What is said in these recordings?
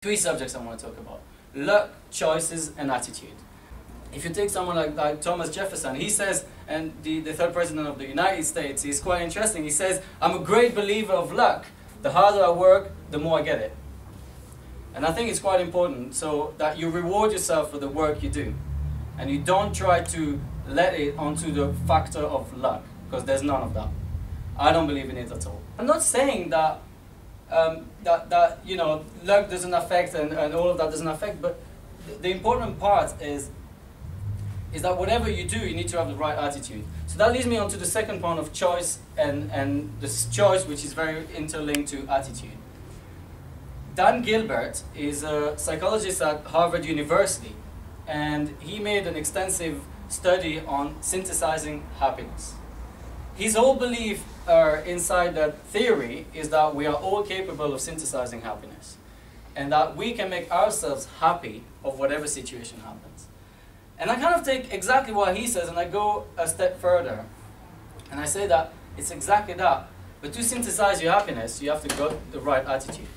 Three subjects I want to talk about: luck, choices, and attitude. If you take someone like Thomas Jefferson, he says, and the third president of the United States, he's quite interesting. He says, "I'm a great believer of luck. The harder I work, the more I get it." And I think it's quite important, so that you reward yourself for the work you do. And you don't try to let it onto the factor of luck, because there's none of that. I don't believe in it at all. I'm not saying that, you know, luck doesn't affect and all of that doesn't affect, but the important part is that whatever you do, you need to have the right attitude. So that leads me on to the second point of choice, and this choice which is very interlinked to attitude. Dan Gilbert is a psychologist at Harvard University, and he made an extensive study on synthesizing happiness. His whole belief inside that theory is that we are all capable of synthesizing happiness, and that we can make ourselves happy of whatever situation happens. And I kind of take exactly what he says and I go a step further, and I say that it's exactly that, but to synthesize your happiness, you have to go the right attitude.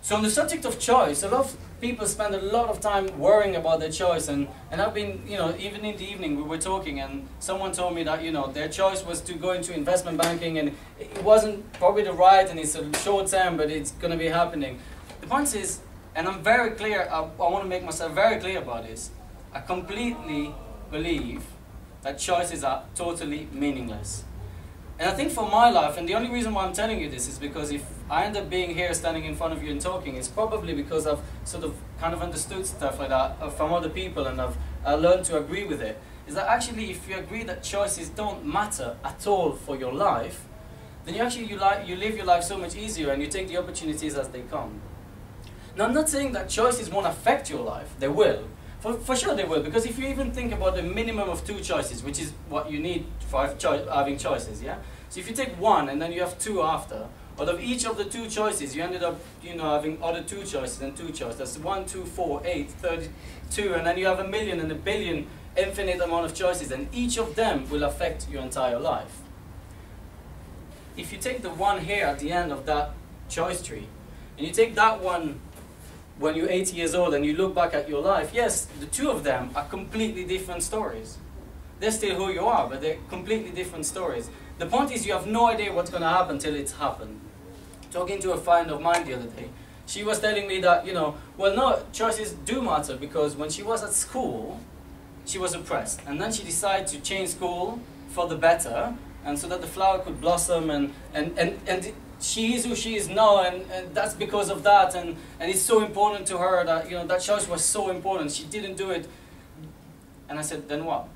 So on the subject of choice, a lot of people spend a lot of time worrying about their choice, and I've been, you know, even in the evening we were talking and someone told me that, you know, their choice was to go into investment banking and it wasn't probably the right and it's a short term, but it's going to be happening. The point is, and I'm very clear, I want to make myself very clear about this, I completely believe that choices are totally meaningless. And I think for my life, and the only reason why I'm telling you this is because if I end up being here standing in front of you and talking, it's probably because I've sort of kind of understood stuff like that from other people and I've learned to agree with it. Is that actually if you agree that choices don't matter at all for your life, then you actually you live your life so much easier and you take the opportunities as they come. Now I'm not saying that choices won't affect your life, they will. For sure they will, because if you even think about the minimum of 2 choices, which is what you need for having choices, yeah? So if you take 1 and then you have 2 after, out of each of the 2 choices, you ended up, you know, having other 2 choices and 2 choices. That's 1, 2, 4, 8, 32, and then you have 1,000,000 and 1,000,000,000 infinite amount of choices, and each of them will affect your entire life. If you take the 1 here at the end of that choice tree, and you take that one when you're 80 years old and you look back at your life, yes, the 2 of them are completely different stories. They're still who you are, but they're completely different stories. The point is you have no idea what's going to happen till it's happened. Talking to a friend of mine the other day, she was telling me that, you know, well, no, choices do matter, because when she was at school, she was oppressed. And then she decided to change school for the better, and so that the flower could blossom, and she is who she is now, and that's because of that, and it's so important to her that, you know, that choice was so important. She didn't do it. And I said, then what?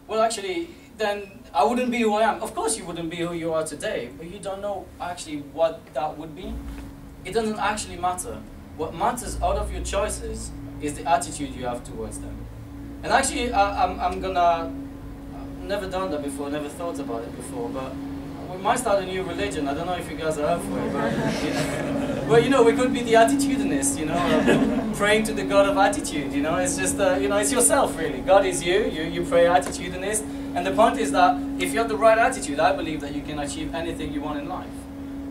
Well, actually, then I wouldn't be who I am. Of course you wouldn't be who you are today, but you don't know actually what that would be. It doesn't actually matter. What matters out of your choices is the attitude you have towards them. And actually, I've never done that before, never thought about it before, but we might start a new religion. I don't know if you guys are up for it, but well, you know, we could be the attitudinists, you know, praying to the God of attitude, you know. It's just, you know, it's yourself really. God is you pray attitudinist, and the point is that if you have the right attitude, I believe that you can achieve anything you want in life.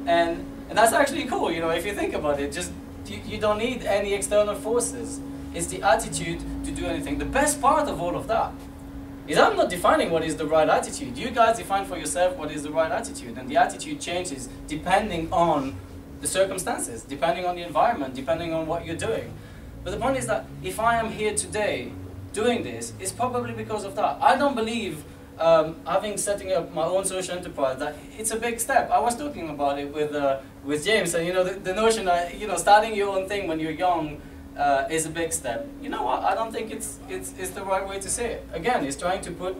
And that's actually cool, you know, if you think about it. Just you don't need any external forces. It's the attitude to do anything. The best part of all of that is I'm not defining what is the right attitude. You guys define for yourself what is the right attitude, and the attitude changes depending on the circumstances, depending on the environment, depending on what you're doing. But the point is that if I am here today doing this, it's probably because of that. I don't believe setting up my own social enterprise, that it's a big step. I was talking about it with James, and you know, the notion that, you know, starting your own thing when you're young is a big step. You know what? I don't think it's the right way to say it. Again, it's trying to put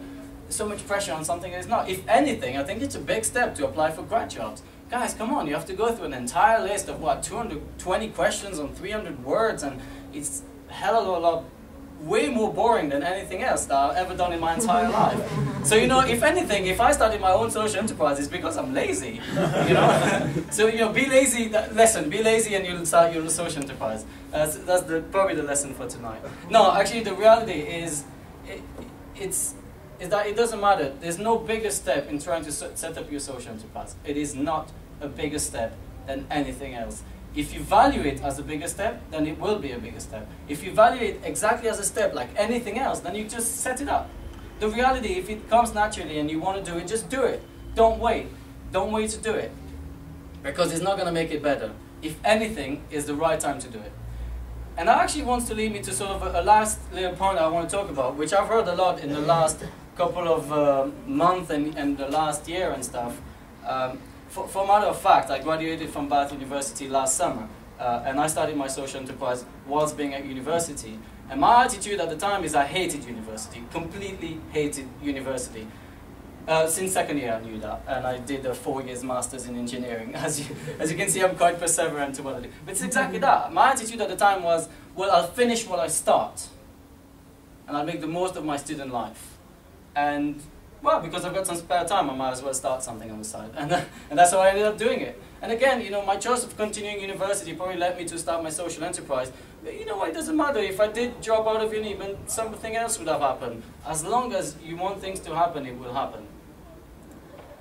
so much pressure on something that is not. If anything, I think it's a big step to apply for grad jobs. Guys, come on! You have to go through an entire list of what, 220 questions on 300 words, and it's a hell of a lot, way more boring than anything else that I've ever done in my entire life. So, you know, if anything, if I started my own social enterprise, it's because I'm lazy, you know. So, you know, be lazy. Be lazy, and you'll start your social enterprise. That's probably the lesson for tonight. No, actually, the reality is, is that it doesn't matter. There's no bigger step in trying to set up your social enterprise. It is not a bigger step than anything else. If you value it as a bigger step, then it will be a bigger step. If you value it exactly as a step, like anything else, then you just set it up. The reality, if it comes naturally and you want to do it, just do it. Don't wait. Don't wait to do it. Because it's not going to make it better. If anything, it's the right time to do it. And that actually wants to lead me to sort of a last little point I want to talk about, which I've heard a lot in the last couple of months and the last year and stuff. For matter of fact, I graduated from Bristol University last summer, and I started my social enterprise whilst being at university. And my attitude at the time is I hated university, completely hated university. Since second year I knew that, and I did a 4 years master's in engineering. As you can see, I'm quite perseverant to what I do. But it's exactly that. My attitude at the time was, well, I'll finish what I start, and I'll make the most of my student life. And, well, because I've got some spare time, I might as well start something on the side. And that's how I ended up doing it. And again, you know, my choice of continuing university probably led me to start my social enterprise. But you know what, it doesn't matter. If I did drop out of uni, then something else would have happened. As long as you want things to happen, it will happen.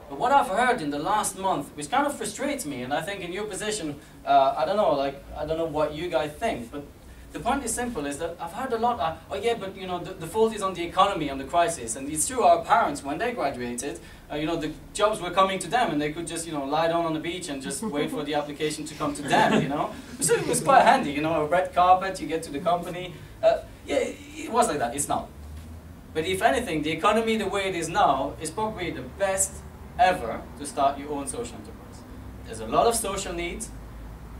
But what I've heard in the last month, which kind of frustrates me, and I think in your position, I don't know what you guys think, but the point is simple, is that I've heard a lot, oh yeah, but you know, the fault is on the economy, on the crisis. And it's true, our parents, when they graduated, you know, the jobs were coming to them, and they could just, you know, lie down on the beach and just wait for the application to come to them, you know. So it was quite handy, you know, a red carpet, you get to the company. Yeah, it was like that, it's not. But if anything, the economy the way it is now is probably the best ever to start your own social enterprise. There's a lot of social needs,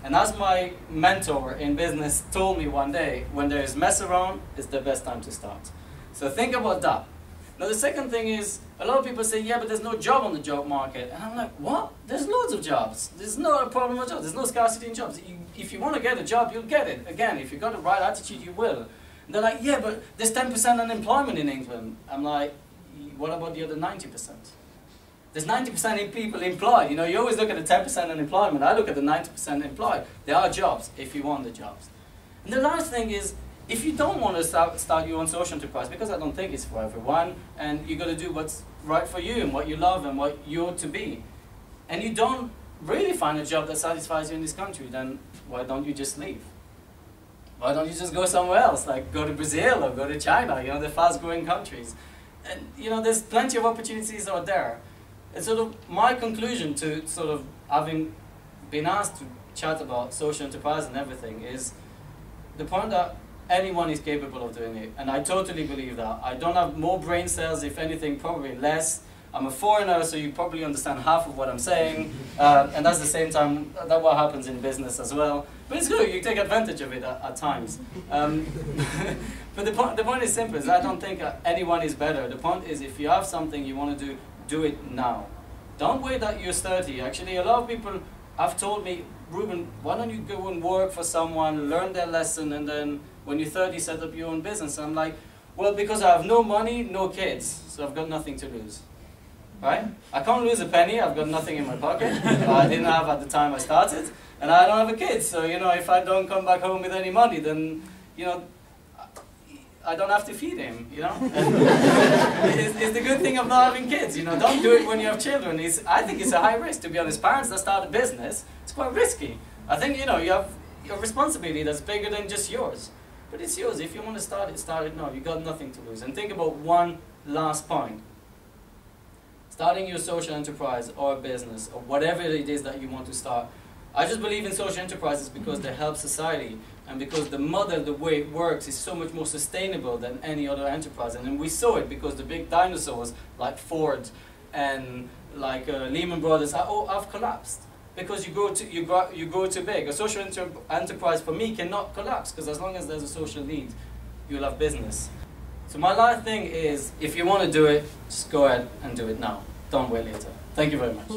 and as my mentor in business told me one day, when there is mess around, it's the best time to start. So think about that. Now the second thing is, a lot of people say, yeah, but there's no job on the job market. And I'm like, what? There's loads of jobs. There's not a problem with jobs. There's no scarcity in jobs. If you want to get a job, you'll get it. Again, if you've got the right attitude, you will. And they're like, yeah, but there's 10% unemployment in England. I'm like, what about the other 90%? There's 90% people employed. You know, you always look at the 10% unemployment. I look at the 90% employed. There are jobs if you want the jobs. And the last thing is, if you don't want to start your own social enterprise, because I don't think it's for everyone, and you got to do what's right for you and what you love and what you ought to be, and you don't really find a job that satisfies you in this country, then why don't you just leave? Why don't you just go somewhere else, like go to Brazil or go to China, you know, the fast-growing countries. And, you know, there's plenty of opportunities out there. And sort of my conclusion to sort of having been asked to chat about social enterprise and everything is the point that anyone is capable of doing it. And I totally believe that. I don't have more brain cells, if anything, probably less. I'm a foreigner, so you probably understand half of what I'm saying. And that's the same time, that's what happens in business as well. But it's good, you take advantage of it at times. But the point is simple, is I don't think anyone is better. The point is, if you have something you want to do, do it now. Don't wait that you're 30. Actually, a lot of people have told me, Ruben, why don't you go and work for someone, learn their lesson, and then when you're 30, set up your own business. I'm like, well, because I have no money, no kids, so I've got nothing to lose. Right? I can't lose a penny, I've got nothing in my pocket. I didn't have at the time I started, and I don't have a kid, so, you know, if I don't come back home with any money, then, you know, I don't have to feed him, you know. It's the good thing of not having kids, you know. Don't do it when you have children. I think it's a high risk, to be honest. Parents that start a business, it's quite risky. I think, you know, you have a responsibility that's bigger than just yours. But it's yours. If you want to start it now. You've got nothing to lose. And think about one last point. Starting your social enterprise or a business or whatever it is that you want to start. I just believe in social enterprises because they help society. And because the model, the way it works, is so much more sustainable than any other enterprise. And then we saw it because the big dinosaurs like Ford and like Lehman Brothers have collapsed. Because you grow too big. A social enterprise for me cannot collapse because as long as there's a social need, you'll have business. So my last thing is, if you want to do it, just go ahead and do it now. Don't wait later. Thank you very much.